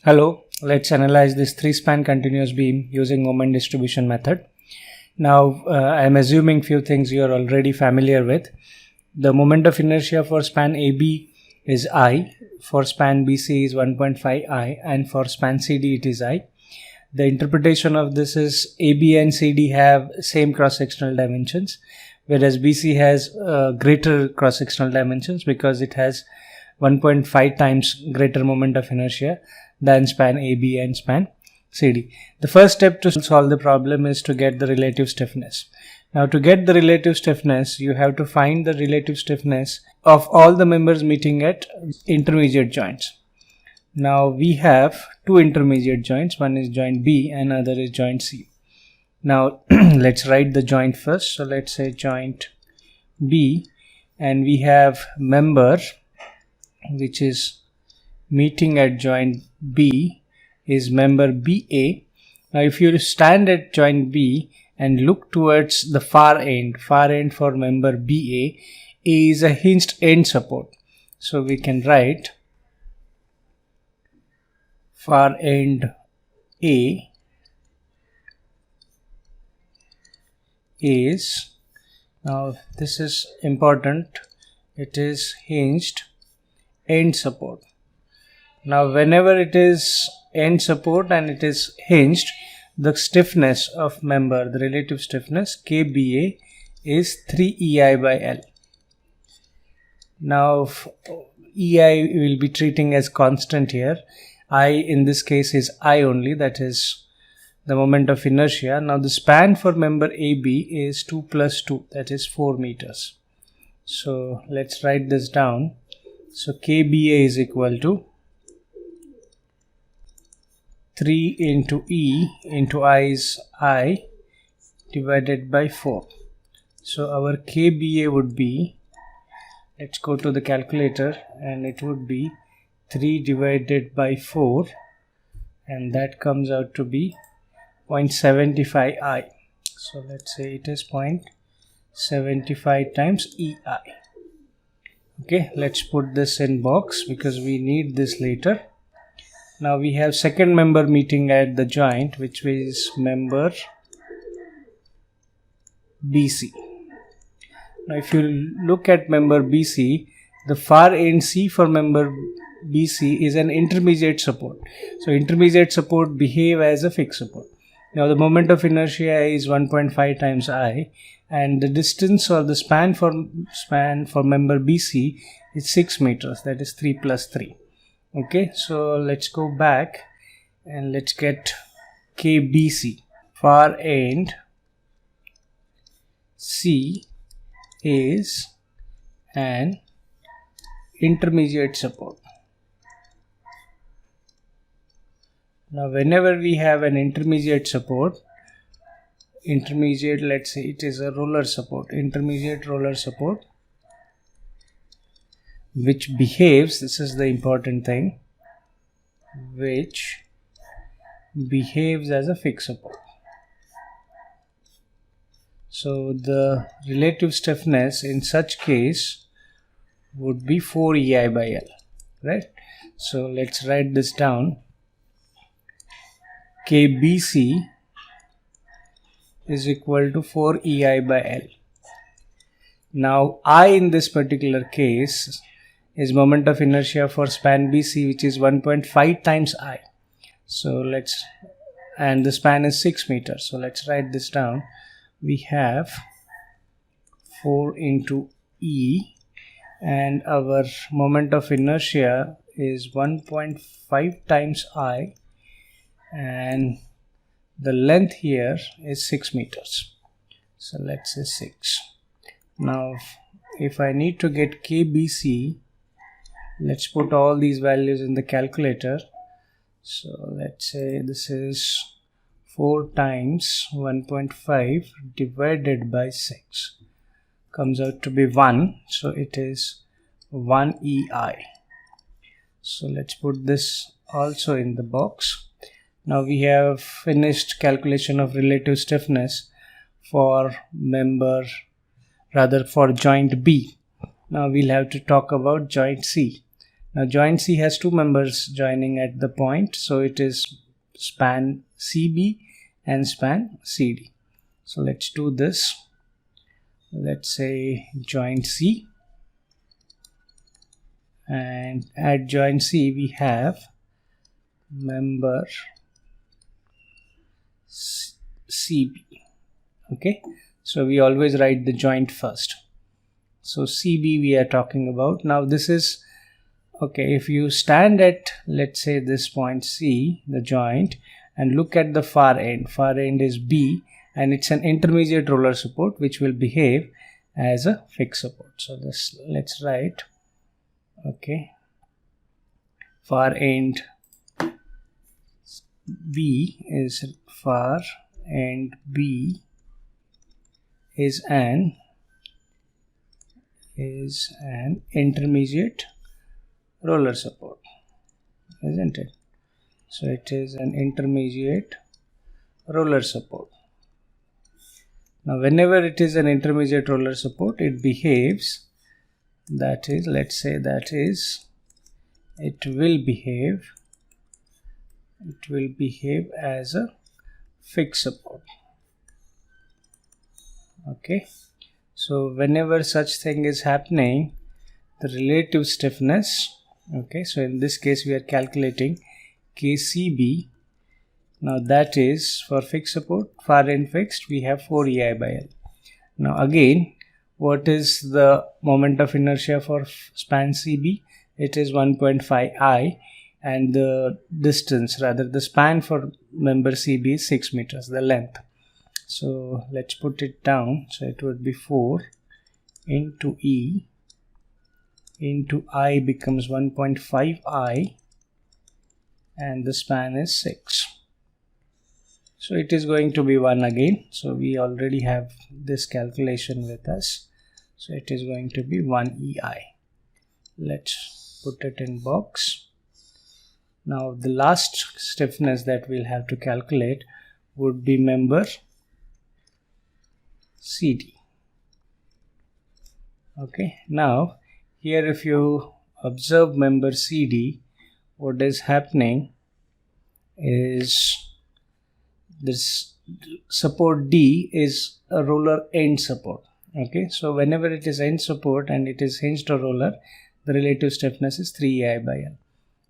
Hello, let's analyze this 3-span continuous beam using moment distribution method. Now, I am assuming few things you are already familiar with. The moment of inertia for span AB is I, for span BC is 1.5 I, and for span CD it is I. The interpretation of this is AB and CD have same cross-sectional dimensions, whereas BC has greater cross-sectional dimensions because it has 1.5 times greater moment of inertia than span AB and span CD. The first step to solve the problem is to get the relative stiffness. Now, to get the relative stiffness, you have to find the relative stiffness of all the members meeting at intermediate joints. Now, we have two intermediate joints. One is joint B and other is joint C. Now, let's write the joint first. So, let's say joint B, and we have member which is meeting at joint B is member BA. Now, if you stand at joint B and look towards the far end for member BA, A is a hinged end support. So, we can write far end A is, now this is important, it is hinged end support. Now, whenever it is end support and it is hinged, the stiffness of member, the relative stiffness KBA is 3 EI by L. Now, EI will be treating as constant here. I in this case is I only, that is the moment of inertia. Now, the span for member AB is 2 plus 2, that is 4 meters. So, let's write this down. So, KBA is equal to 3 into E into I is I divided by 4. So, our KBA would be, let's go to the calculator, and it would be 3 divided by 4, and that comes out to be 0.75 I. So, let's say it is 0.75 times EI. Okay, let's put this in box because we need this later. Now, we have second member meeting at the joint, which is member BC. Now, if you look at member BC, the far end C for member BC is an intermediate support. So, intermediate support behave as a fixed support. Now, the moment of inertia is 1.5 times I, and the distance or the span for member BC is 6 meters, that is 3 plus 3. Okay, so let's go back and let's get KBC. Far end C is an intermediate support. Now, whenever we have an intermediate support, let's say it is a roller support, intermediate roller support, which behaves, this is the important thing, which behaves as a fixed support. So, the relative stiffness in such case would be 4 EI by L, right? So, let's write this down. KBC is equal to 4 EI by L. Now, I in this particular case is moment of inertia for span BC, which is 1.5 times I. So, and the span is 6 meters. So, let's write this down. We have 4 into E, and our moment of inertia is 1.5 times I, and the length here is 6 meters. So, let's say 6. Now, if I need to get KBC, let's put all these values in the calculator. So, let's say this is 4 times 1.5 divided by 6. Comes out to be 1. So, it is 1 EI. So, let's put this also in the box. Now, we have finished calculation of relative stiffness for joint B. Now, we'll have to talk about joint C. Now joint C has two members joining at the point, so it is span CB and span CD. So let's do this. Let's say joint C, and at joint C we have member CB. Okay, so we always write the joint first. So CB we are talking about. Now this is okay. If you stand at, let's say, this point C, the joint, and look at the far end is B, and it's an intermediate roller support which will behave as a fixed support. So this, let's write, okay, far end B is far end B is an intermediate roller support, isn't it? So it is an intermediate roller support. Now whenever it is an intermediate roller support, it behaves, that is, let's say, that is, it will behave as a fixed support. Okay, so whenever such thing is happening, the relative stiffness, okay, so in this case we are calculating KCB. Now that is for fixed support, far end fixed, we have 4 EI by L. Now again, what is the moment of inertia for span CB? It is 1.5 I, and the distance, rather the span for member CB is 6 meters, the length. So let's put it down. So it would be 4 into E into I becomes 1.5 I, and the span is 6. So it is going to be 1 again. So we already have this calculation with us. So it is going to be 1 EI. Let's put it in box. Now the last stiffness that we'll have to calculate would be member CD. Okay, now here if you observe member CD, what is happening is this support D is a roller end support. Okay, so whenever it is end support and it is hinged or roller, the relative stiffness is 3 EI by L.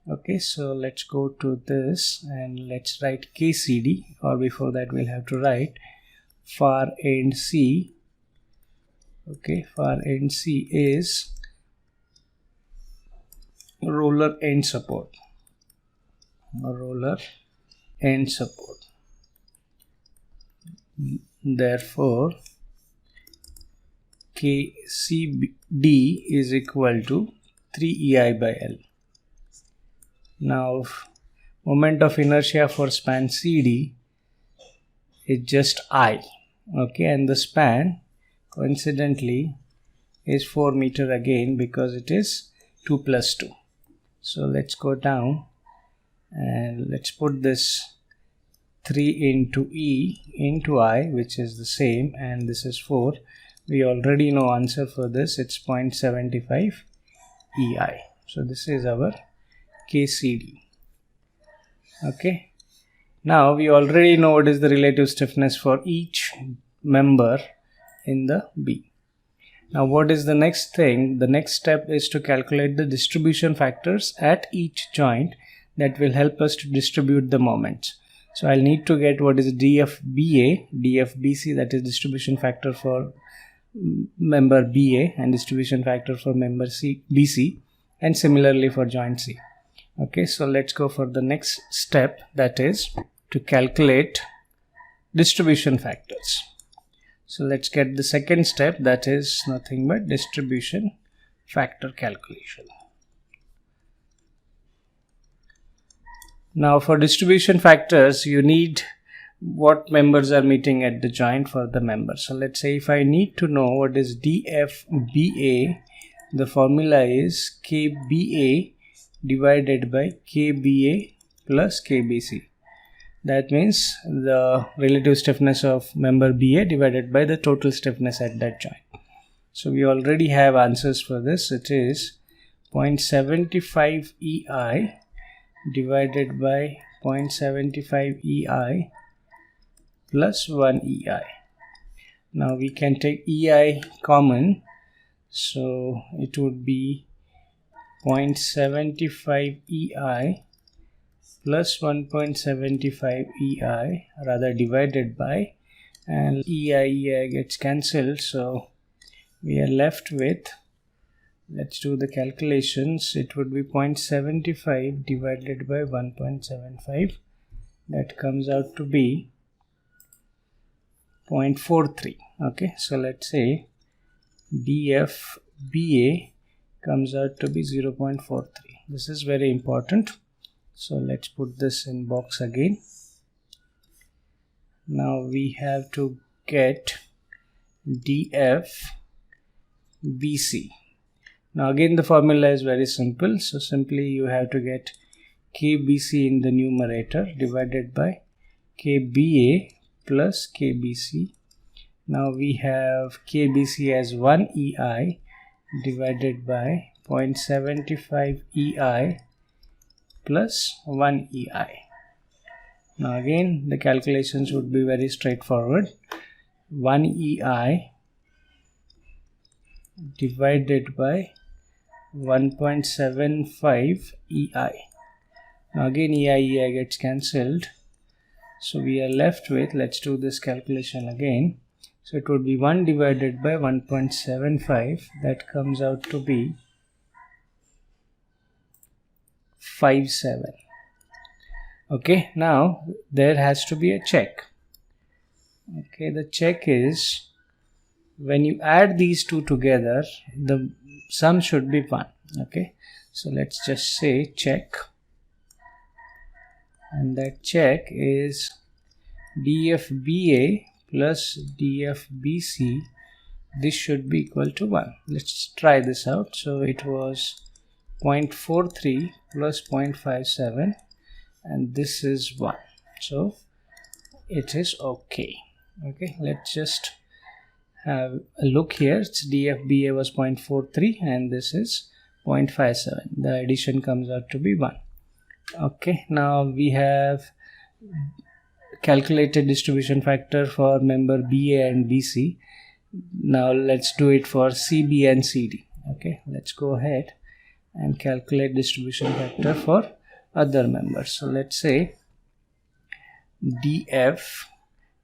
Okay, so let's go to this and let's write KCD, or before that we'll have to write far end C. Okay, far end C is roller end support, therefore KCD is equal to 3 EI by L. Now moment of inertia for span CD is just I, okay, and the span coincidentally is 4 meter again because it is 2 plus 2. So let's go down and let's put this 3 into E into I, which is the same, and this is 4. We already know answer for this, it's 0.75 EI. So this is our KCD. Okay, now we already know what is the relative stiffness for each member in the B. Now what is the next thing? The next step is to calculate the distribution factors at each joint that will help us to distribute the moments. So I'll need to get what is DFBA, DFBC, that is distribution factor for member BA and distribution factor for member BC, and similarly for joint C. Okay, so let's go for the next step, that is to calculate distribution factors. So let's get the second step, that is nothing but distribution factor calculation. Now for distribution factors, you need what members are meeting at the joint for the member. So let's say if I need to know what is DFBA, the formula is KBA divided by KBA plus KBC. That means the relative stiffness of member BA divided by the total stiffness at that joint. So we already have answers for this. It is 0.75 EI divided by 0.75 EI plus 1 EI. Now we can take EI common, so it would be 0.75 EI plus 1.75 EI, rather divided by, and EI gets cancelled, so we are left with, let's do the calculations, it would be 0.75 divided by 1.75, that comes out to be 0.43. Okay, so let's say DFBA comes out to be 0.43. This is very important, so let's put this in box again. Now we have to get DFBC. Now again the formula is very simple, so simply you have to get KBC in the numerator divided by KBA plus KBC. Now we have KBC as 1 EI divided by 0.75 EI plus 1 EI. Now again the calculations would be very straightforward. 1 EI divided by 1.75 EI. Now again EI gets cancelled, so we are left with, let's do this calculation again, so it would be 1 divided by 1.75, that comes out to be 57. Okay, now there has to be a check. Okay, the check is, when you add these two together, the sum should be 1. Okay, so let's just say check, and that check is DFBA plus DFBC. This should be equal to 1. Let's try this out. So it was 0.43 plus 0.57, and this is 1, so it is okay. Okay, let's just have a look here. It's DFBA was 0.43 and this is 0.57. The addition comes out to be 1. Okay, now we have calculated distribution factor for member BA and BC. Now let's do it for CB and CD. Okay, let's go ahead and calculate distribution factor for other members. So let's say DF,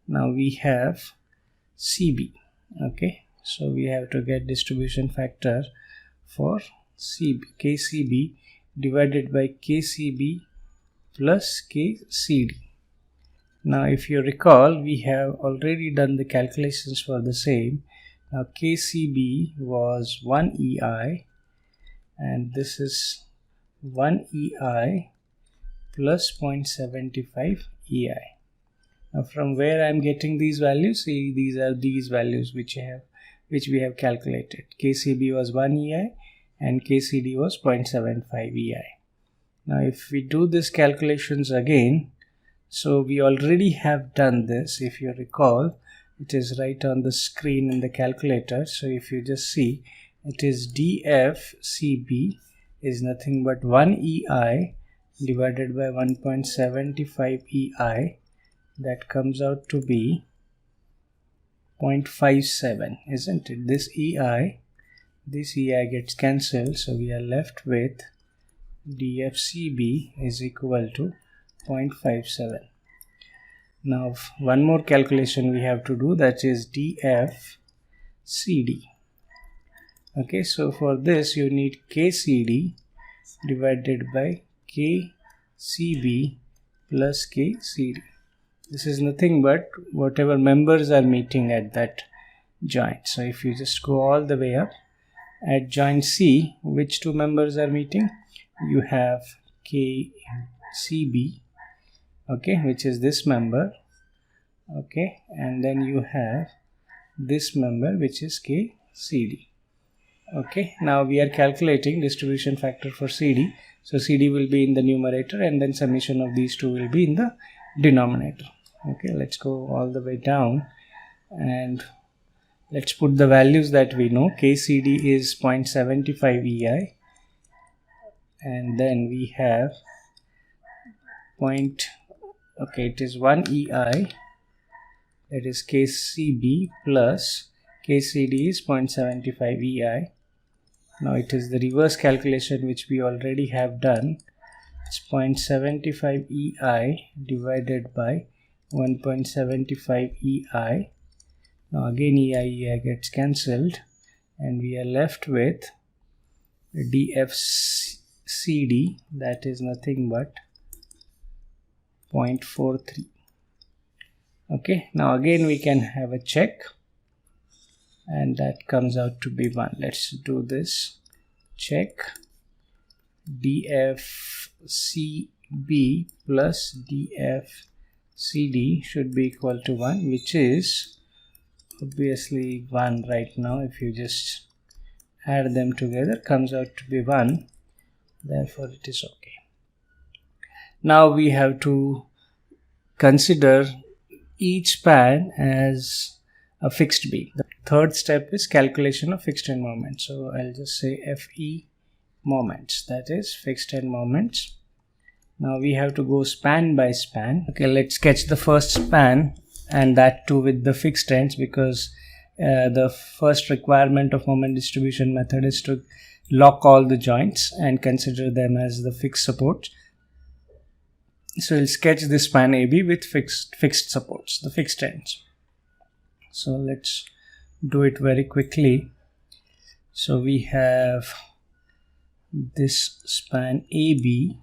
now we have CB. Okay, so we have to get distribution factor for CB, KCB divided by KCB plus KCD. Now if you recall, we have already done the calculations for the same. Now KCB was 1 EI and this is 1 EI plus 0.75 EI. Now from where I am getting these values? See, these are these values which we have calculated. KCB was 1 EI and KCD was 0.75 EI. Now if we do this calculations again, so we already have done this. If you recall, it is right on the screen in the calculator. So if you just see, it is DFCB is nothing but 1 EI divided by 1.75 EI. That comes out to be 0.57, isn't it? This EI gets cancelled, so we are left with DFCB is equal to 0.57. Now one more calculation we have to do, that is DFCD. Okay, so for this you need KCD divided by KCB plus KCD. This is nothing but whatever members are meeting at that joint. So if you just go all the way up, at joint C, which two members are meeting? You have KCB, okay, which is this member, okay, and then you have this member which is KCD. Okay, now we are calculating distribution factor for CD. So CD will be in the numerator and then summation of these two will be in the denominator. Okay, let's go all the way down and let's put the values that we know. KCD is 0.75 EI and then we have point, okay, it is 1 EI, that is KCB, plus KCD is 0.75 EI. Now it is the reverse calculation which we already have done. It's 0.75 EI divided by 1.75 EI. Now again EI gets cancelled and we are left with DFCD, that is nothing but 0.43. Okay, now again we can have a check, and that comes out to be 1. Let's do this. Check DFCB plus DFCD should be equal to 1, which is obviously 1 right now. If you just add them together, comes out to be 1, therefore it is okay. Now we have to consider each span as a fixed beam. The third step is calculation of fixed end moments. So I'll just say FE moments, that is fixed end moments. Now we have to go span by span. Okay, let's sketch the first span, and that too with the fixed ends, because the first requirement of moment distribution method is to lock all the joints and consider them as the fixed support. So we'll sketch this span AB with fixed supports, the fixed ends. So let's do it very quickly. So we have this span AB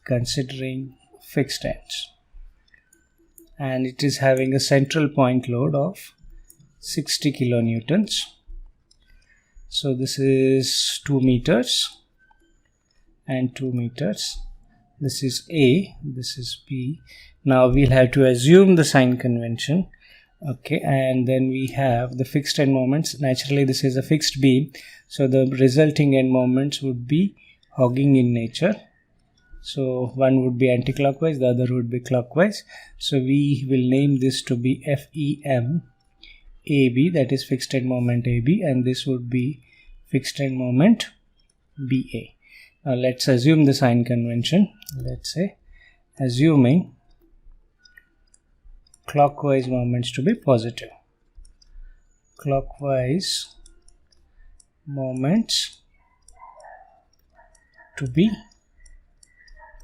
considering fixed ends, and it is having a central point load of 60 kilonewtons. So this is 2 meters and 2 meters. This is A, this is B. Now we'll have to assume the sign convention. Okay, and then we have the fixed end moments. Naturally this is a fixed beam, so the resulting end moments would be hogging in nature. So one would be anti-clockwise, the other would be clockwise. So we will name this to be FEM AB, that is fixed end moment AB, and this would be fixed end moment BA. Now let's assume the sign convention. Let's say assuming clockwise moments to be positive. Clockwise moments to be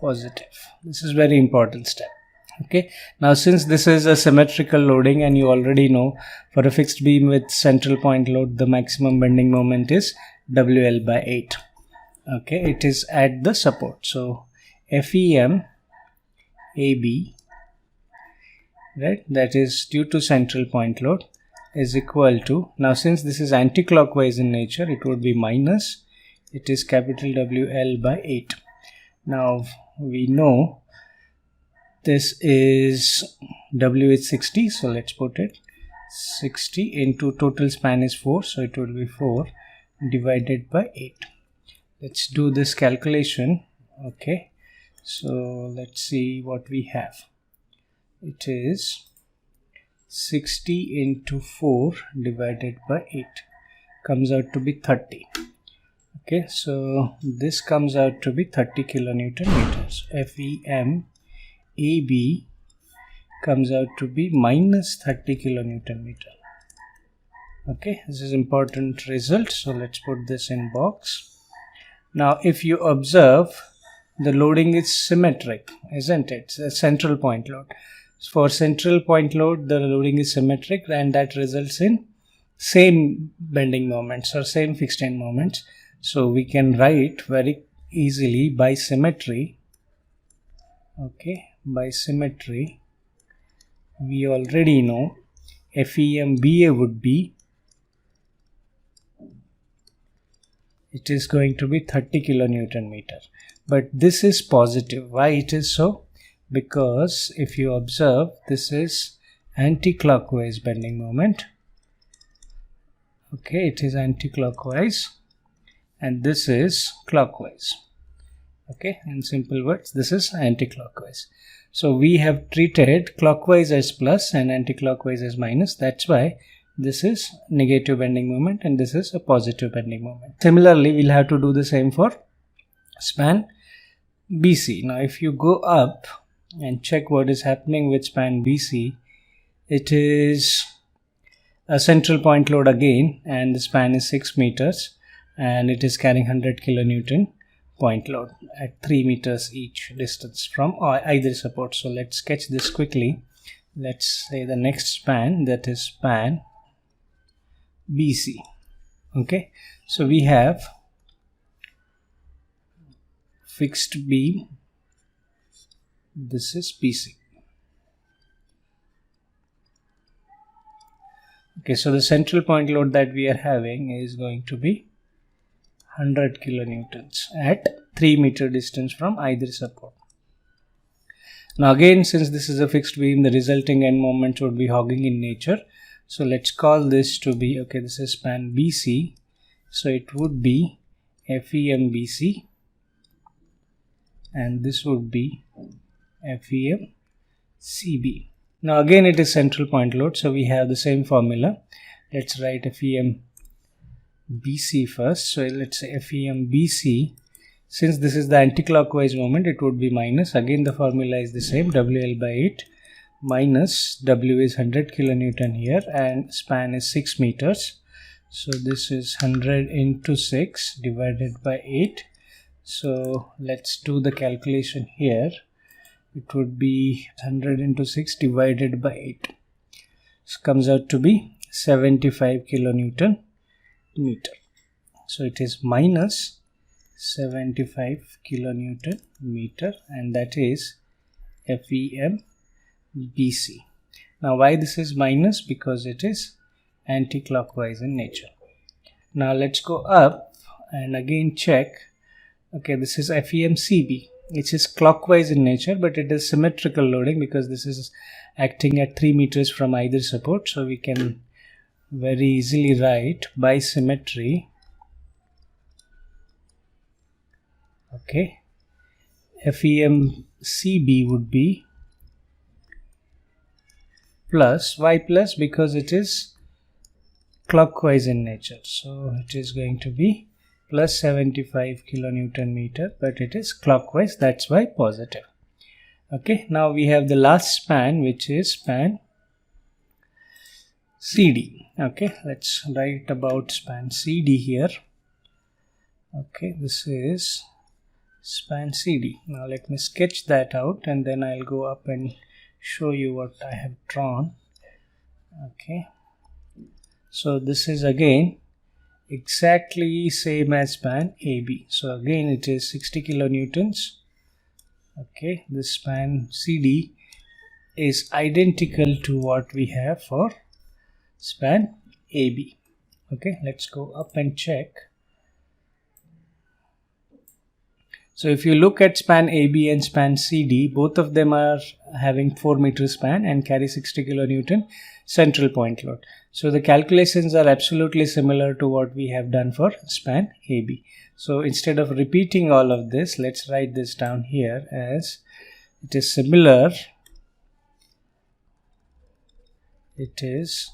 positive. This is very important step. Okay, now since this is a symmetrical loading, and you already know for a fixed beam with central point load the maximum bending moment is WL by 8. Okay, it is at the support. So FEM AB, right, that is due to central point load, is equal to, now since this is anti-clockwise in nature, it would be minus, it is capital WL by 8. Now we know this is W is 60, so let's put it 60 into total span is 4, so it will be 4 divided by 8. Let's do this calculation. Okay, so let's see what we have. It is 60 into 4 divided by 8, comes out to be 30. Okay, so this comes out to be 30 kilonewton meters. FEM AB comes out to be minus 30 kilonewton meter. Okay, this is important result, so let's put this in box. Now if you observe, the loading is symmetric, isn't it? It's a central point load. For central point load, the loading is symmetric, and that results in same bending moments or same fixed end moments. So we can write very easily by symmetry. Okay, by symmetry, we already know FEMBA would be, it is going to be 30 kilonewton meter. But this is positive. Why it is so? Because if you observe, this is anti-clockwise bending moment. Okay, it is anti-clockwise, and this is clockwise. Okay, in simple words, this is anti-clockwise. So we have treated clockwise as plus and anti-clockwise as minus. That's why this is negative bending moment and this is a positive bending moment. Similarly, we'll have to do the same for span BC. Now if you go up and check what is happening with span BC, it is a central point load again, and the span is 6 meters and it is carrying 100 kilonewton point load at 3 meters each distance from either support. So let's sketch this quickly. Let's say the next span, that is span BC. Okay, so we have fixed beam, this is BC. Okay, so the central point load that we are having is going to be 100 kilonewtons at 3 meter distance from either support. Now again, since this is a fixed beam, the resulting end moments would be hogging in nature. So let's call this to be, okay, this is span BC. So it would be FEM BC and this would be FEM CB. Now again it is central point load, so we have the same formula. Let's write FEM BC first. So let's say FEM BC. Since this is the anti-clockwise moment, it would be minus. Again the formula is the same, WL by 8 minus W is 100 kilonewton here and span is 6 meters. So this is 100 into 6 divided by 8. So let's do the calculation here. It would be 100 into 6 divided by 8. This comes out to be 75 kilonewton meter. So it is minus 75 kilonewton meter, and that is FEM BC. Now why this is minus? Because it is anti-clockwise in nature. Now let's go up and again check. Okay, this is FEM CB. It is clockwise in nature, but it is symmetrical loading because this is acting at 3 meters from either support. So we can very easily write by symmetry. Okay, FEM CB would be plus, why plus? Because it is clockwise in nature. So it is going to be plus 75 kilonewton meter, but it is clockwise, that's why positive. Okay, now we have the last span, which is span CD. Okay, let's write about span CD here. Okay, this is span CD. Now let me sketch that out and then I'll go up and show you what I have drawn. Okay, so this is again exactly same as span AB. So again it is 60 kilonewtons. Okay, this span CD is identical to what we have for span AB. Okay, let's go up and check. So if you look at span AB and span CD, both of them are having 4 meter span and carry 60 kilonewton central point load. So the calculations are absolutely similar to what we have done for span AB. So instead of repeating all of this, let's write this down here as it is similar. It is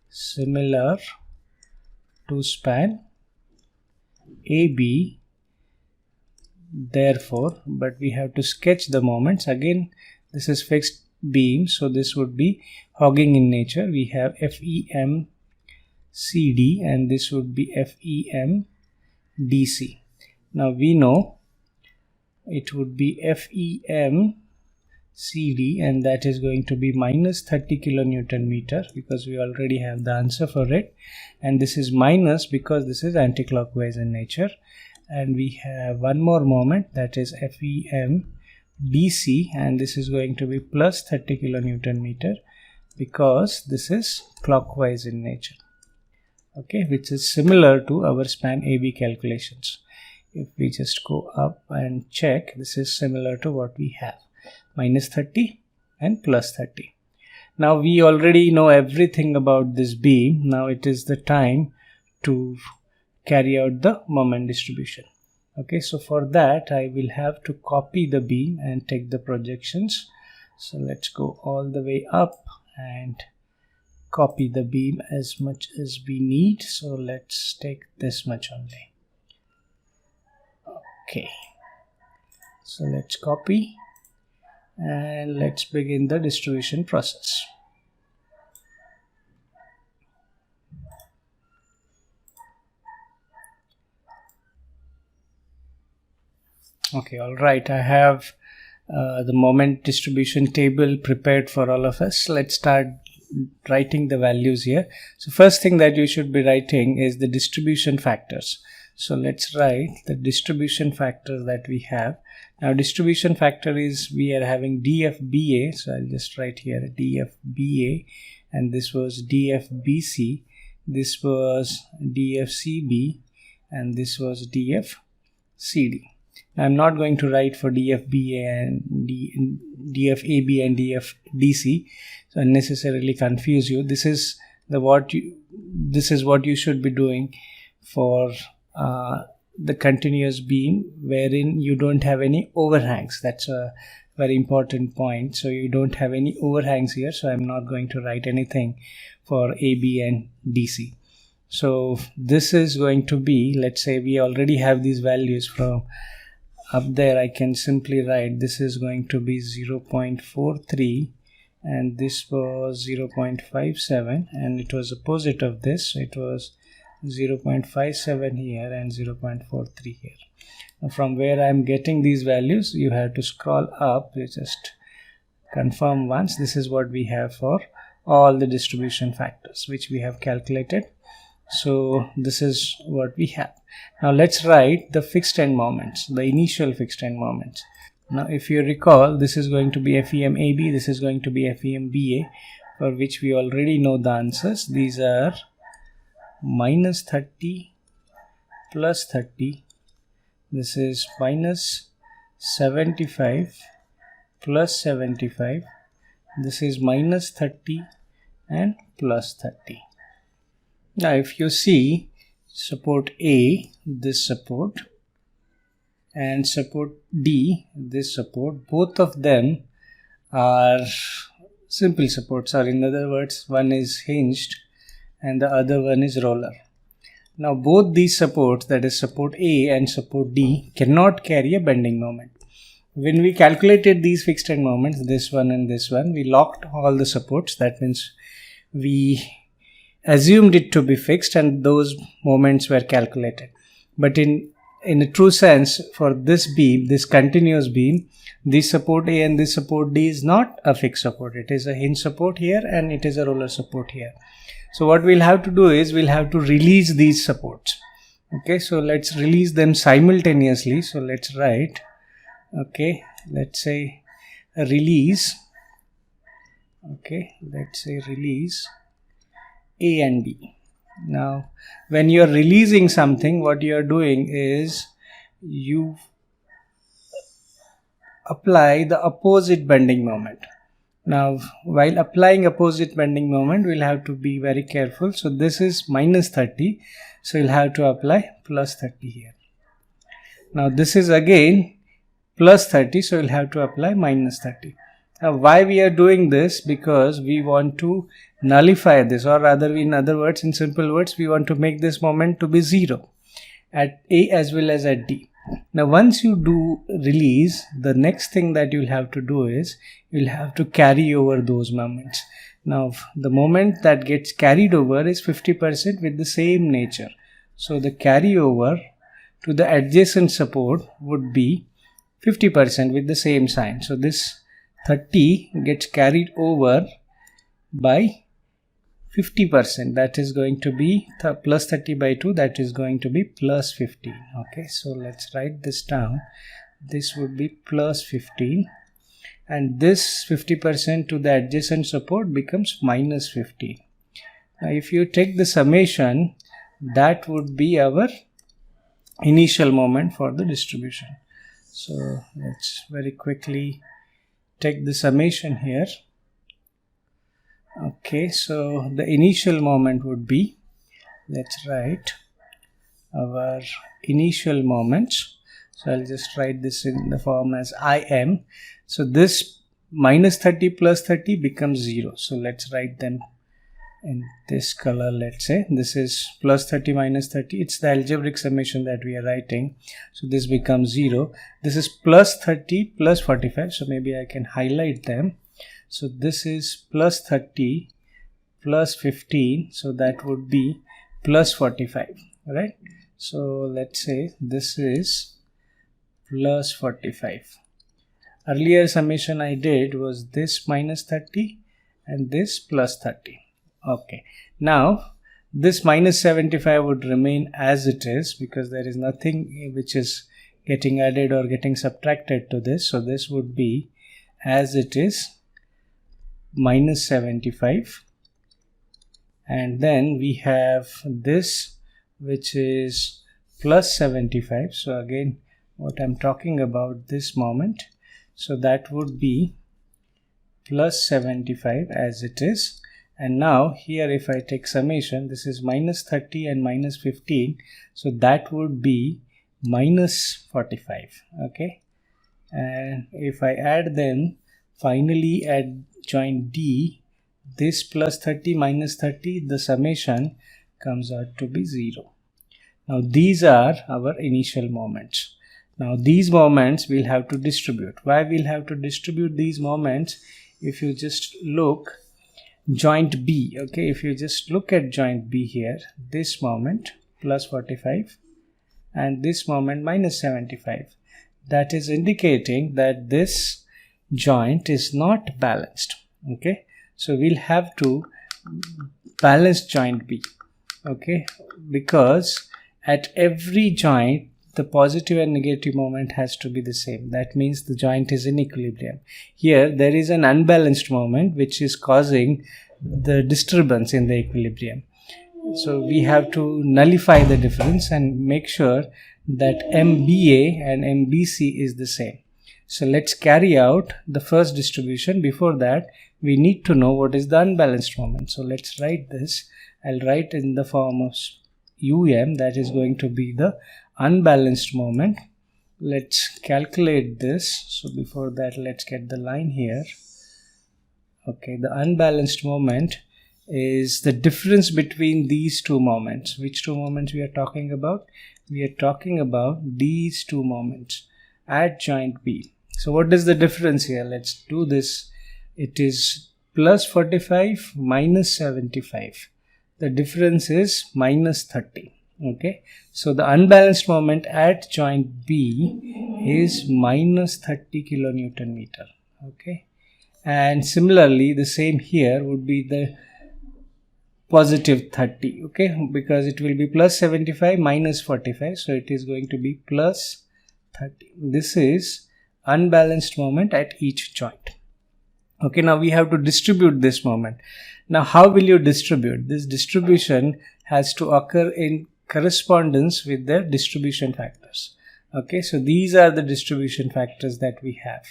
similar to span AB. Therefore, but we have to sketch the moments. Again, this is fixed beam, so this would be hogging in nature. We have FEM CD and this would be FEM DC. Now we know it would be FEM CD and that is going to be minus 30 kilonewton meter because we already have the answer for it, and this is minus because this is anti-clockwise in nature. And we have one more moment, that is FEM DC, and this is going to be plus 30 kilonewton meter because this is clockwise in nature. Okay, which is similar to our span AB calculations. If we just go up and check, this is similar to what we have, minus 30 and plus 30. Now we already know everything about this beam. Now it is the time to carry out the moment distribution. Okay, so for that I will have to copy the beam and take the projections. So let's go all the way up and copy the beam as much as we need. So let's take this much only. Okay, so let's copy and let's begin the distribution process. Okay, all right, I have the moment distribution table prepared for all of us. Let's start writing the values here. So first thing that you should be writing is the distribution factors. So let's write the distribution factors that we have. Now distribution factor is, we are having DFBA, so I'll just write here DFBA, and this was DFBC, this was DFCB, and this was DFCD. I'm not going to write for DFBA and DFAB and DFDC, so unnecessarily confuse you. This is what you should be doing for the continuous beam, wherein you don't have any overhangs. That's a very important point. So you don't have any overhangs here, so I'm not going to write anything for AB and DC. So this is going to be, let's say we already have these values from up there. I can simply write this is going to be 0.43 and this was 0.57, and it was opposite of this, so it was 0.57 here and 0.43 here. Now from where I am getting these values, you have to scroll up. You just confirm once. This is what we have for all the distribution factors which we have calculated. So this is what we have. Now let's write the fixed end moments, the initial fixed end moments. Now if you recall, this is going to be FEM-AB, this is going to be FEM-BA, for which we already know the answers. These are minus 30 plus 30, this is minus 75 plus 75, this is minus 30 and plus 30. Now if you see support A, this support, and support D, this support, both of them are simple supports, or in other words, one is hinged and the other one is roller. Now both these supports, that is support A and support D, cannot carry a bending moment. When we calculated these fixed end moments, this one and this one, we locked all the supports. That means we assumed it to be fixed and those moments were calculated. But in a true sense, for this beam, this continuous beam, this support A and this support D is not a fixed support. It is a hinge support here and it is a roller support here. So what we'll have to do is we'll have to release these supports. Okay, so let's release them simultaneously. So let's write, okay, let's say a release. Okay, let's say release A and D. Now when you are releasing something, what you are doing is you apply the opposite bending moment. Now while applying opposite bending moment, we'll have to be very careful. So this is minus 30, so you'll have to apply plus 30 here. Now this is again plus 30, so you'll have to apply minus 30. Now why we are doing this? Because we want to nullify this, or rather in other words, in simple words, we want to make this moment to be 0 at A as well as at D. Now once you do release, the next thing that you'll have to do is you'll have to carry over those moments. Now the moment that gets carried over is 50% with the same nature. So the carryover to the adjacent support would be 50% with the same sign. So this 30 gets carried over by 50%, that is going to be plus 30 by 2, that is going to be plus 15. Okay, so let's write this down. This would be plus 15, and this 50% to the adjacent support becomes minus 15. Now if you take the summation, that would be our initial moment for the distribution. So let's very quickly take the summation here. Okay, so the initial moment would be, let's write our initial moments. So I'll just write this in the form as IM. So this minus 30 plus 30 becomes 0. So let's write them in this color. Let's say this is plus 30 minus 30. It's the algebraic summation that we are writing. So this becomes 0. This is plus 30 plus 45. So maybe I can highlight them. So this is plus 30 plus 15. So that would be plus 45, right? So let's say this is plus 45. Earlier summation I did was this minus 30 and this plus 30. Okay, now this minus 75 would remain as it is because there is nothing which is getting added or getting subtracted to this. So this would be as it is, minus 75. And then we have this which is plus 75. So again, what I'm talking about, this moment. So that would be plus 75 as it is. And now here if I take summation, this is minus 30 and minus 15. So that would be minus 45. Okay. And if I add them, finally at joint D, this plus 30 minus 30, the summation comes out to be 0. Now these are our initial moments. Now these moments we'll have to distribute. Why we'll have to distribute these moments? If you just look joint B, okay, if you just look at joint B here, this moment plus 45 and this moment minus 75, that is indicating that this joint is not balanced. Okay, so we'll have to balance joint B, okay, because at every joint the positive and negative moment has to be the same. That means the joint is in equilibrium. Here there is an unbalanced moment which is causing the disturbance in the equilibrium. So we have to nullify the difference and make sure that MBA and MBC is the same. So let's carry out the first distribution. Before that, we need to know what is the unbalanced moment. So let's write this. I'll write in the form of UM, that is going to be the unbalanced moment. Let's calculate this. So before that, let's get the line here. Okay, the unbalanced moment is the difference between these two moments. Which two moments we are talking about? We are talking about these two moments at joint B. So what is the difference here? Let's do this. It is plus 45 minus 75. The difference is minus 30. Okay, so the unbalanced moment at joint B is minus 30 kilonewton meter. Okay, and similarly the same here would be the positive 30. Okay, because it will be plus 75 minus 45, so it is going to be plus 30. This is unbalanced moment at each joint. Okay, now we have to distribute this moment. Now how will you distribute? This distribution has to occur in correspondence with the distribution factors. Okay, so these are the distribution factors that we have,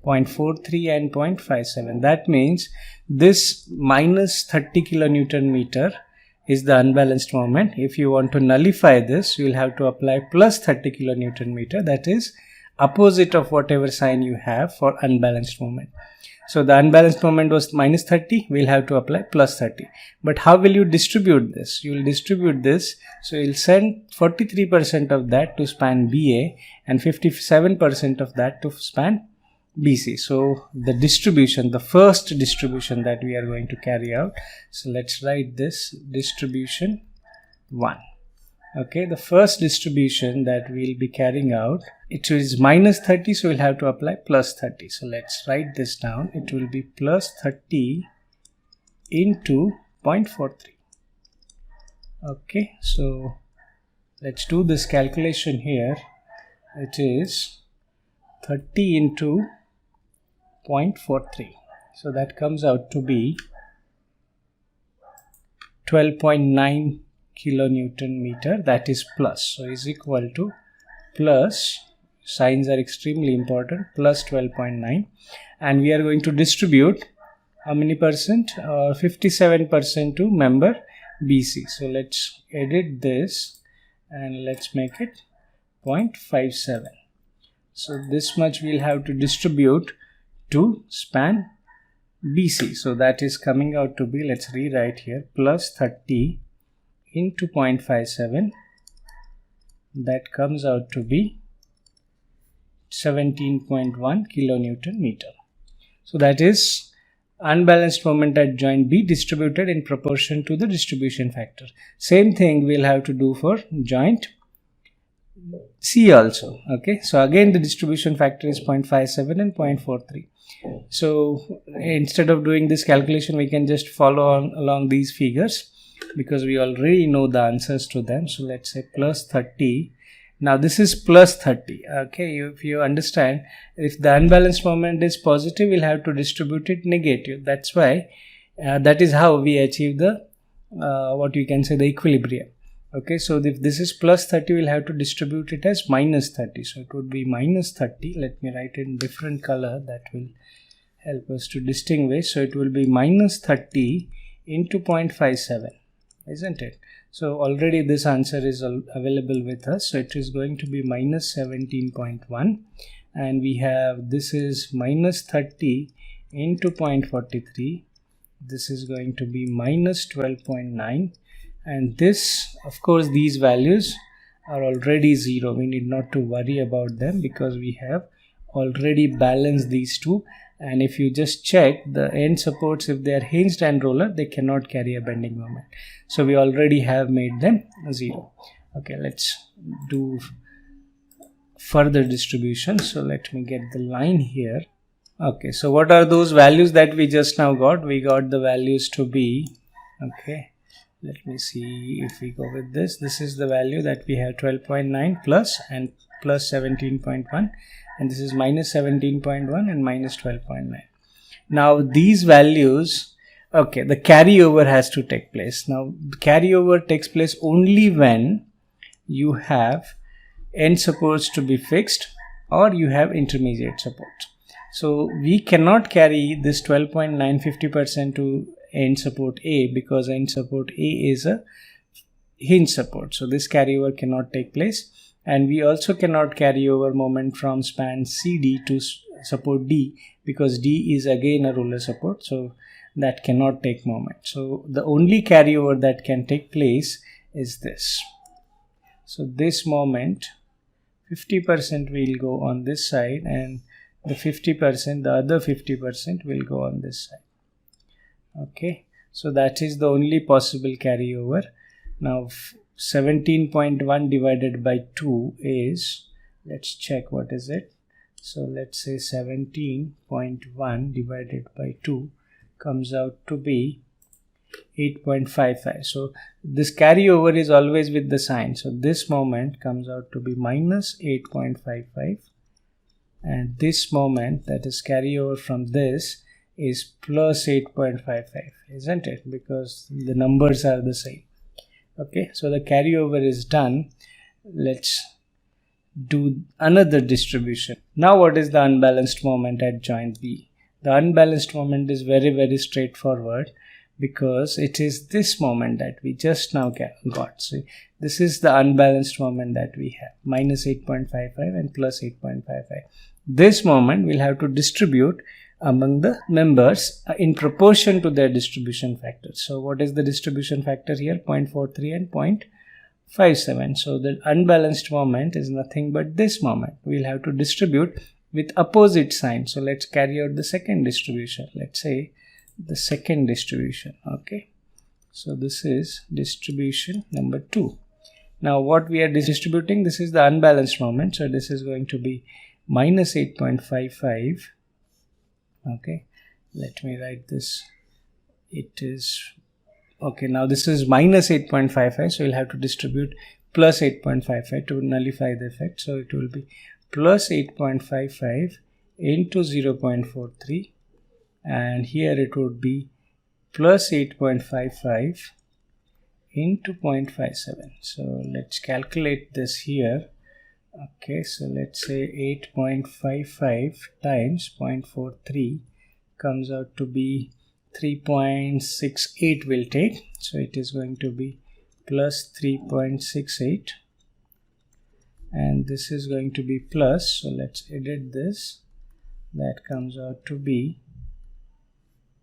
0.43 and 0.57. That means this minus 30 kilonewton meter is the unbalanced moment. If you want to nullify this, you will have to apply plus 30 kilonewton meter, that is opposite of whatever sign you have for unbalanced moment. So the unbalanced moment was minus 30, we'll have to apply plus 30. But how will you distribute this? You will distribute this, so you'll send 43% of that to span BA and 57% of that to span BC. So the distribution, the first distribution that we are going to carry out. So let's write this distribution 1. Okay, the first distribution that we'll be carrying out, it is minus 30, so we'll have to apply plus 30. So let's write this down. It will be plus 30 into 0.43. Okay, so let's do this calculation here. It is 30 into 0.43. So that comes out to be 12.9 kilonewton meter, that is plus, so is equal to plus, signs are extremely important, plus 12.9, and we are going to distribute how many percent? 57% to member BC. So let's edit this and let's make it 0.57. So this much we'll have to distribute to span BC. So that is coming out to be, let's rewrite here, plus 30 into 0.57. That comes out to be 17.1 kilonewton meter. So that is unbalanced moment at joint B distributed in proportion to the distribution factor. Same thing we'll have to do for joint C also. Okay, so again the distribution factor is 0.57 and 0.43. So instead of doing this calculation, we can just follow on along these figures because we already know the answers to them. So let's say plus 30. Now this is plus 30. Okay, if you understand, if the unbalanced moment is positive, we'll have to distribute it negative. That's why that is how we achieve the what you can say the equilibrium. Okay, so if this is plus 30, we'll have to distribute it as minus 30. So it would be minus 30. Let me write it in different color. That will help us to distinguish. So it will be minus 30 into 0.57, isn't it? So already this answer is available with us. So it is going to be minus 17.1, and we have this is minus 30 into 0.43. This is going to be minus 12.9, and this, of course, these values are already 0. We need not to worry about them because we have already balanced these two. And if you just check the end supports, if they are hinged and roller, they cannot carry a bending moment. So we already have made them 0. Okay, let's do further distribution. So let me get the line here. Okay, so what are those values that we just now got? We got the values to be, okay, let me see if we go with this. This is the value that we have, 12.9 plus and plus 17.1. And this is minus 17.1 and minus 12.9. Now these values, okay, the carryover has to take place. Now the carryover takes place only when you have end supports to be fixed or you have intermediate support. So we cannot carry this 12.9 50% to end support A because end support A is a hinge support. So this carryover cannot take place. And we also cannot carry over moment from span CD to support D because D is again a roller support. So that cannot take moment. So the only carryover that can take place is this. So this moment, 50% will go on this side and the 50%, the other 50% will go on this side. Okay. So that is the only possible carryover. Now 17.1 divided by 2 is, let's check what is it. So let's say 17.1 divided by 2 comes out to be 8.55. So this carryover is always with the sign. So this moment comes out to be minus 8.55, and this moment, that is carryover from this, is plus 8.55, isn't it? Because the numbers are the same. Okay, so the carryover is done. Let's do another distribution. Now what is the unbalanced moment at joint B? The unbalanced moment is very, very straightforward because it is this moment that we just now got. So this is the unbalanced moment that we have, minus 8.55 and plus 8.55. This moment we'll have to distribute among the members in proportion to their distribution factor. So what is the distribution factor here? 0.43 and 0.57. So the unbalanced moment is nothing but this moment. We'll have to distribute with opposite sign. So let's carry out the second distribution. Let's say the second distribution. Okay, so this is distribution number 2. Now what we are distributing, this is the unbalanced moment. So this is going to be minus 8.55. Okay, let me write this. It is okay. Now this is minus 8.55, so we'll have to distribute plus 8.55 to nullify the effect. So it will be plus 8.55 into 0.43, and here it would be plus 8.55 into 0.57. So let's calculate this here. Okay, so let's say 8.55 times 0.43 comes out to be 3.68 will take. So it is going to be plus 3.68, and this is going to be plus. So let's edit this. That comes out to be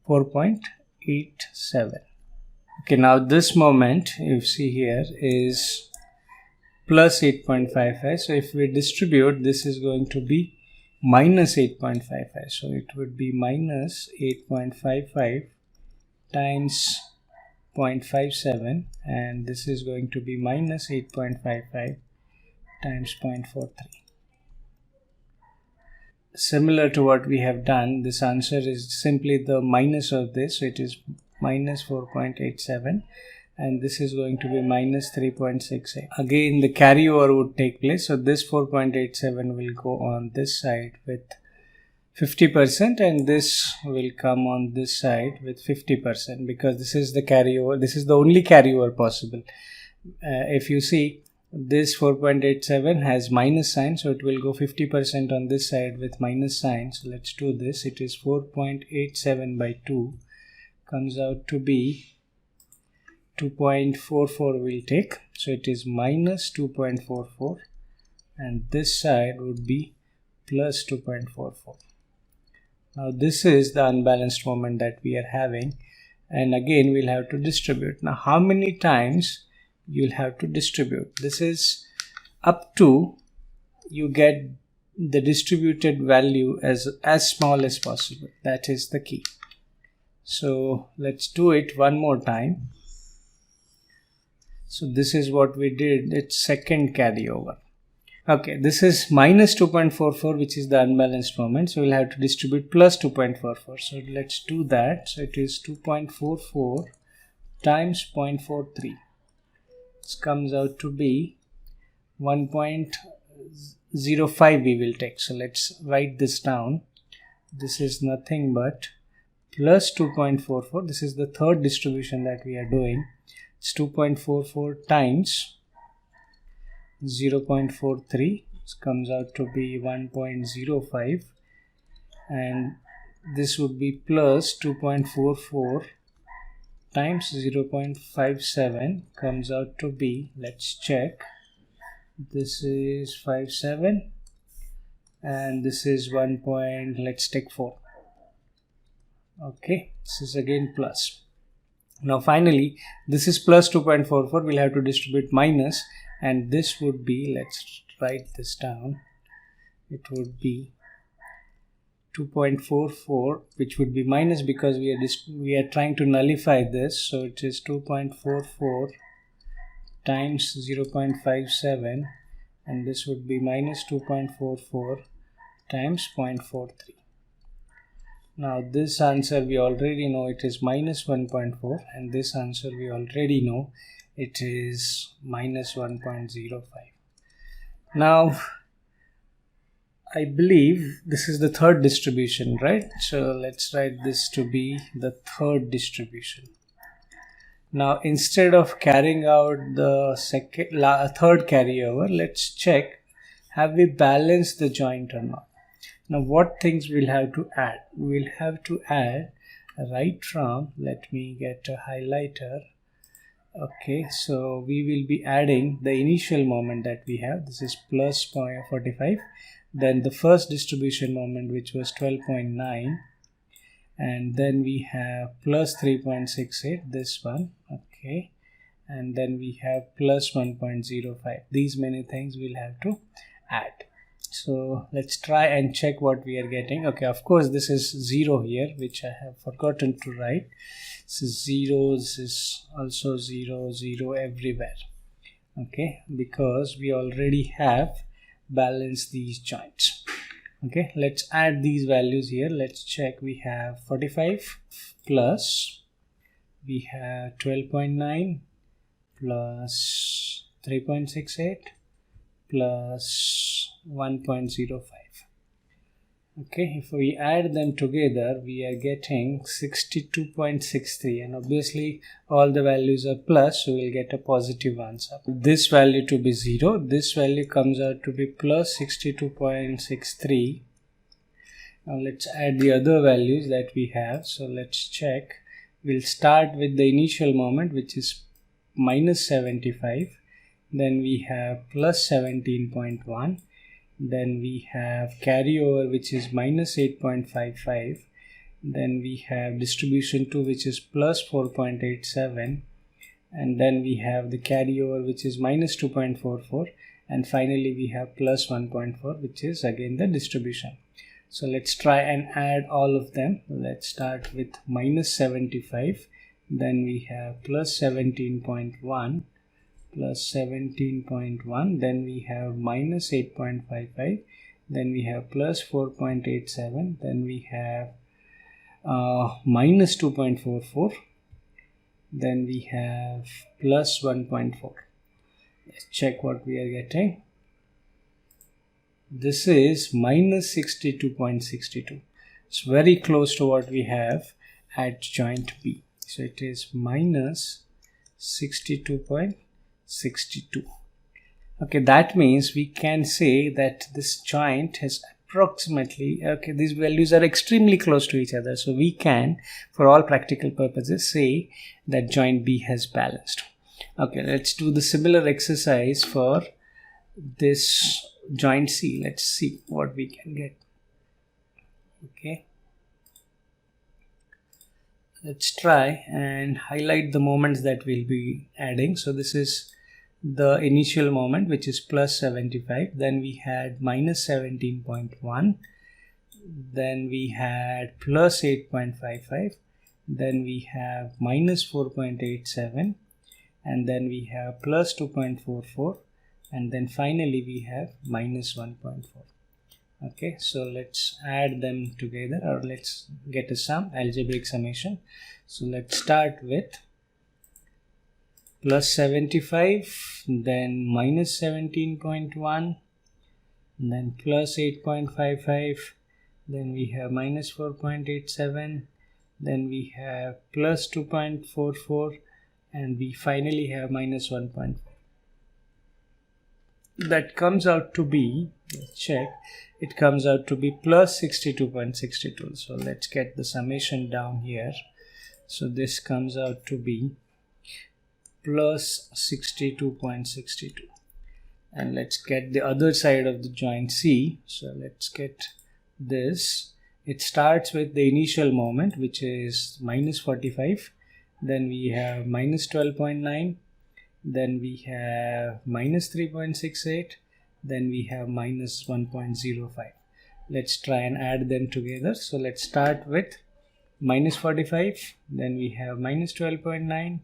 4.87. Okay, now this moment you see here is plus 8.55. So if we distribute, this is going to be minus 8.55. So it would be minus 8.55 times 0.57, and this is going to be minus 8.55 times 0.43. Similar to what we have done, this answer is simply the minus of this, so it is minus 4.87, and this is going to be minus 3.68. Again the carryover would take place, so this 4.87 will go on this side with 50%, and this will come on this side with 50%, because this is the carryover, this is the only carryover possible. If you see, this 4.87 has minus sign, so it will go 50% on this side with minus sign. So let's do this. It is 4.87 by 2 comes out to be 2.44 will take, so it is minus 2.44, and this side would be plus 2.44. Now this is the unbalanced moment that we are having, and again we'll have to distribute. Now how many times you'll have to distribute? This is up to you get the distributed value as small as possible. That is the key. So let's do it one more time. So this is what we did, it's second carryover. Okay, this is minus 2.44, which is the unbalanced moment, so we'll have to distribute plus 2.44. So let's do that. So it is 2.44 times 0.43. This comes out to be 1.05 we will take. So let's write this down. This is nothing but plus 2.44. This is the third distribution that we are doing. It's 2.44 times 0.43. This comes out to be 1.05, and this would be plus 2.44 times 0.57 comes out to be, let's check, this is 57 and this is 1. Let's take 4. Okay, this is again plus. Now finally this is plus 2.44, we'll have to distribute minus, and this would be, let's write this down, it would be 2.44, which would be minus because we are trying to nullify this. So it is 2.44 times 0.57, and this would be minus 2.44 times 0.43. Now this answer we already know it is minus 1.4, and this answer we already know it is minus 1.05. Now I believe this is the third distribution, right? So let's write this to be the third distribution. Now instead of carrying out the third carryover, let's check, have we balanced the joint or not? Now what things we'll have to add? We'll have to add right from, let me get a highlighter. Okay, so we will be adding the initial moment that we have. This is plus 0.45. Then the first distribution moment, which was 12.9, and then we have plus 3.68, this one. Okay, and then we have plus 1.05. These many things we'll have to add. So let's try and check what we are getting. Okay, of course this is 0 here, which I have forgotten to write. This is 0, this is also 0, 0 everywhere. Okay, because we already have balanced these joints. Okay, let's add these values here. Let's check. We have 45 plus, we have 12.9 plus 3.68 plus 1.05. Okay, if we add them together, we are getting 62.63, and obviously all the values are plus, so we'll get a positive answer. This value to be 0, this value comes out to be plus 62.63. Now let's add the other values that we have. So let's check. We'll start with the initial moment, which is minus 75. Then we have plus 17.1. Then we have carryover, which is minus 8.55. then we have distribution 2 which is plus 4.87, and then we have the carryover which is minus 2.44, and finally we have plus 1.4 which is again the distribution. So let's try and add all of them. Let's start with minus 75, then we have plus 17.1, plus 17.1, then we have minus 8.55, then we have plus 4.87, then we have minus 2.44, then we have plus 1.4. Let's check what we are getting. This is minus 62.62. It's very close to what we have at joint B. So it is minus 62.62. Okay, that means we can say that this joint has approximately, okay, these values are extremely close to each other. So we can, for all practical purposes, say that joint B has balanced. Okay, let's do the similar exercise for this joint C. Let's see what we can get. Okay, let's try and highlight the moments that we'll be adding. So this is the initial moment, which is plus 75, then we had minus 17.1, then we had plus 8.55, then we have minus 4.87, and then we have plus 2.44, and then finally we have minus 1.4. Okay, so let's add them together, or let's get a sum, algebraic summation. So let's start with plus 75, then minus 17.1, then plus 8.55, then we have minus 4.87, then we have plus 2.44, and we finally have minus 1.4. That comes out to be, let's check, it comes out to be plus 62.62. So let's get the summation down here. So this comes out to be plus 62.62, and let's get the other side of the joint C. So let's get this. It starts with the initial moment, which is minus 45, then we have minus 12.9, then we have minus 3.68, then we have minus 1.05. Let's try and add them together. So let's start with minus 45, then we have minus 12.9,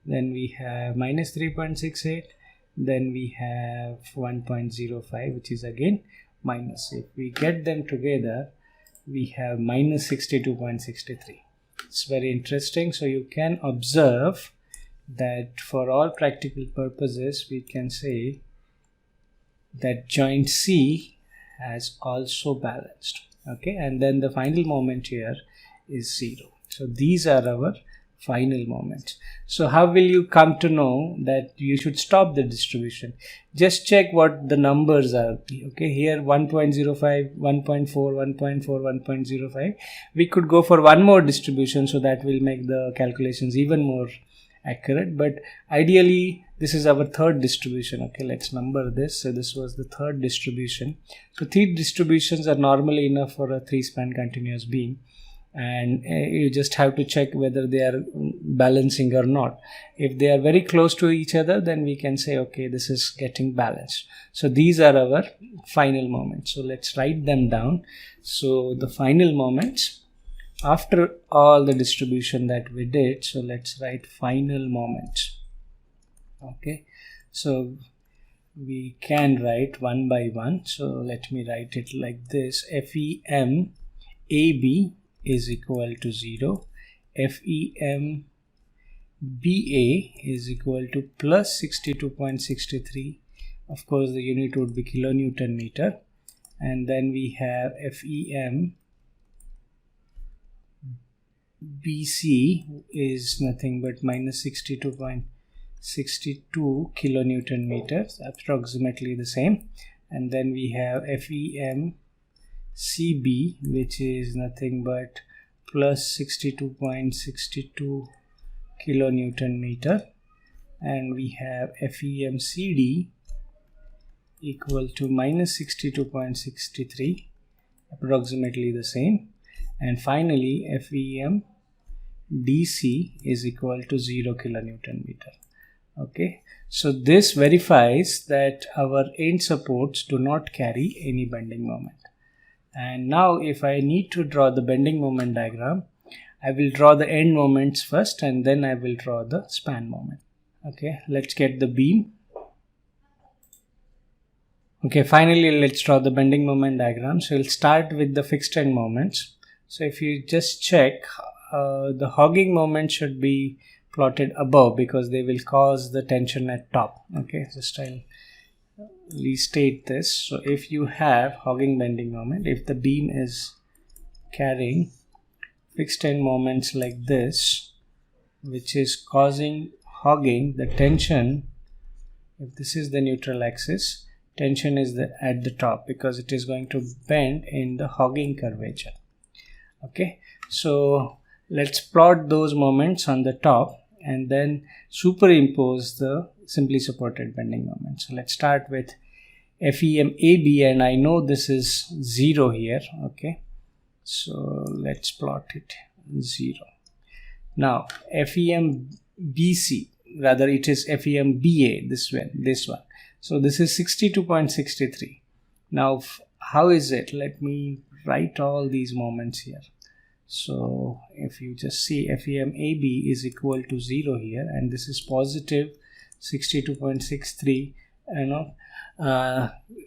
then we have minus 3.68, then we have 1.05, which is again minus. If we get them together, we have minus 62.63. It's very interesting. So you can observe that for all practical purposes, we can say that joint C has also balanced. Okay, and then the final moment here is 0. So these are our final moments. So how will you come to know that you should stop the distribution? Just check what the numbers are. Okay, here 1.05, 1.4, 1.4, 1.05. We could go for one more distribution, so that will make the calculations even more accurate, but ideally this is our third distribution. Okay, let's number this. So this was the third distribution. So 3 distributions are normally enough for a 3-span continuous beam, and you just have to check whether they are balancing or not. If they are very close to each other, then we can say, okay, this is getting balanced. So these are our final moments. So let's write them down. So the final moments after all the distribution that we did, so let's write final moments. Okay, so we can write one by one. So let me write it like this: FEM AB is equal to 0, FEM BA is equal to plus 62.63. Of course, the unit would be kilonewton meter, and then we have FEM BC is nothing but minus 62.62 kilonewton meters, approximately the same. And then we have FEM CB, which is nothing but plus 62.62 kilonewton meter, and we have FEM CD equal to minus 62.63, approximately the same. and finally FEM DC is equal to 0 kilonewton meter. Okay, so this verifies that our end supports do not carry any bending moment. And now if I need to draw the bending moment diagram, I will draw the end moments first and then I will draw the span moment. Okay, let's get the beam. Okay, finally let's draw the bending moment diagram. So we'll start with the fixed end moments. So if you just check, the hogging moment should be plotted above because they will cause the tension at top. Okay, just I'll restate this. So if you have hogging bending moment, if the beam is carrying fixed end moments like this, which is causing hogging, the tension, if this is the neutral axis, tension is at the top because it is going to bend in the hogging curvature. Okay, so let's plot those moments on the top and then superimpose the simply supported bending moment. So let's start with FEM AB, and I know this is 0 here. Okay, so let's plot it 0. Now FEM BC, rather it is FEM BA, this one. So this is 62.63. Now how is it? Let me write all these moments here. So if you just see FEM AB is equal to 0 here, and this is positive 62.63,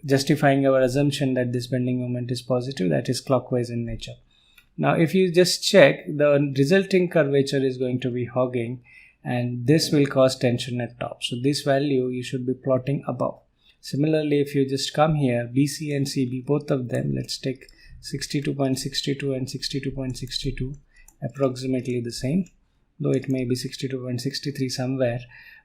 justifying our assumption that this bending moment is positive, that is clockwise in nature. Now if you just check, the resulting curvature is going to be hogging, and this will cause tension at top. So this value you should be plotting above. Similarly, if you just come here, BC and CB, both of them, let's take 62.62 and 62.62, approximately the same, though it may be 62.63 somewhere,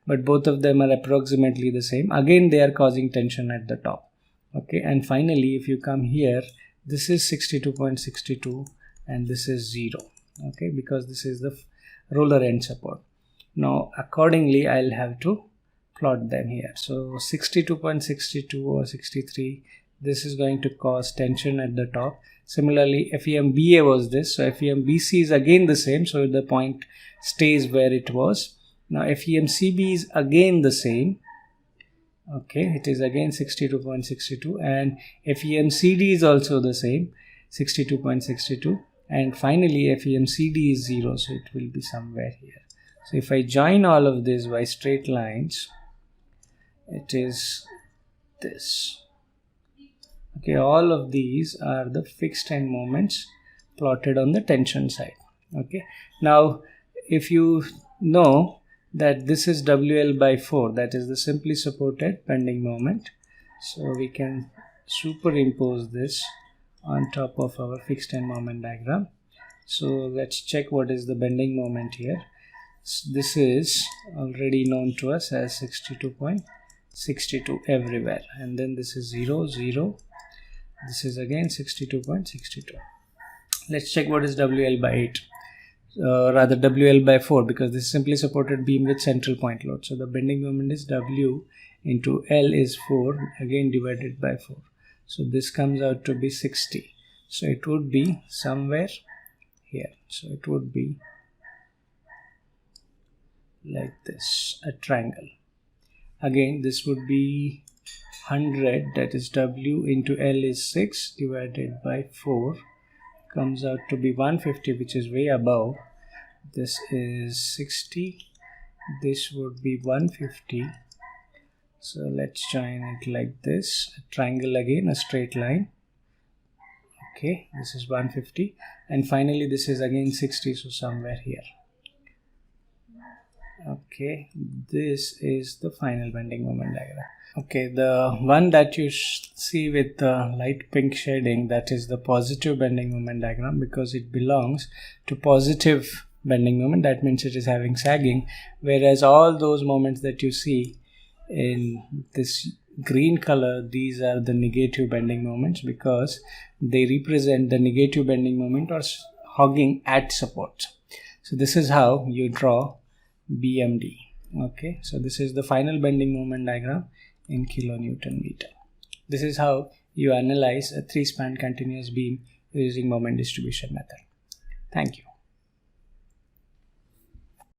but both of them are approximately the same. Again, they are causing tension at the top. Okay, and finally if you come here, this is 62.62 and this is 0. Okay, because this is the roller end support. Now accordingly I'll have to plot them here. So 62.62 or 63, this is going to cause tension at the top. Similarly FEM BA was this, so FEM BC is again the same, so the point stays where it was. Now FEM CB is again the same. Okay, it is again 62.62, and FEM CD is also the same, 62.62, and finally FEM CD is 0, so it will be somewhere here. So if I join all of this by straight lines, it is this. Okay, all of these are the fixed end moments plotted on the tension side. Okay, now if you know that this is WL by 4, that is the simply supported bending moment, so we can superimpose this on top of our fixed end moment diagram. So let's check what is the bending moment here. This is already known to us as 62.62 everywhere, and then this is 0, 0, this is again 62.62. Let's check what is WL by 8, rather WL by 4, because this is simply supported beam with central point load. So the bending moment is W into L is 4, again divided by 4. So this comes out to be 60. So it would be somewhere here. So it would be like this, a triangle. Again, this would be 100, that is W into L is 6 divided by 4, comes out to be 150, which is way above. This is 60, this would be 150. So let's join it like this, a triangle again, a straight line. Okay, this is 150, and finally this is again 60, so somewhere here. Okay, this is the final bending moment diagram. Okay, the one that you see with the light pink shading, that is the positive bending moment diagram, because it belongs to positive bending moment. That means it is having sagging, whereas all those moments that you see in this green color, these are the negative bending moments, because they represent the negative bending moment or hogging at support. So this is how you draw BMD. Okay, so this is the final bending moment diagram in kilonewton meter. This is how you analyze a 3-span continuous beam using moment distribution method. Thank you.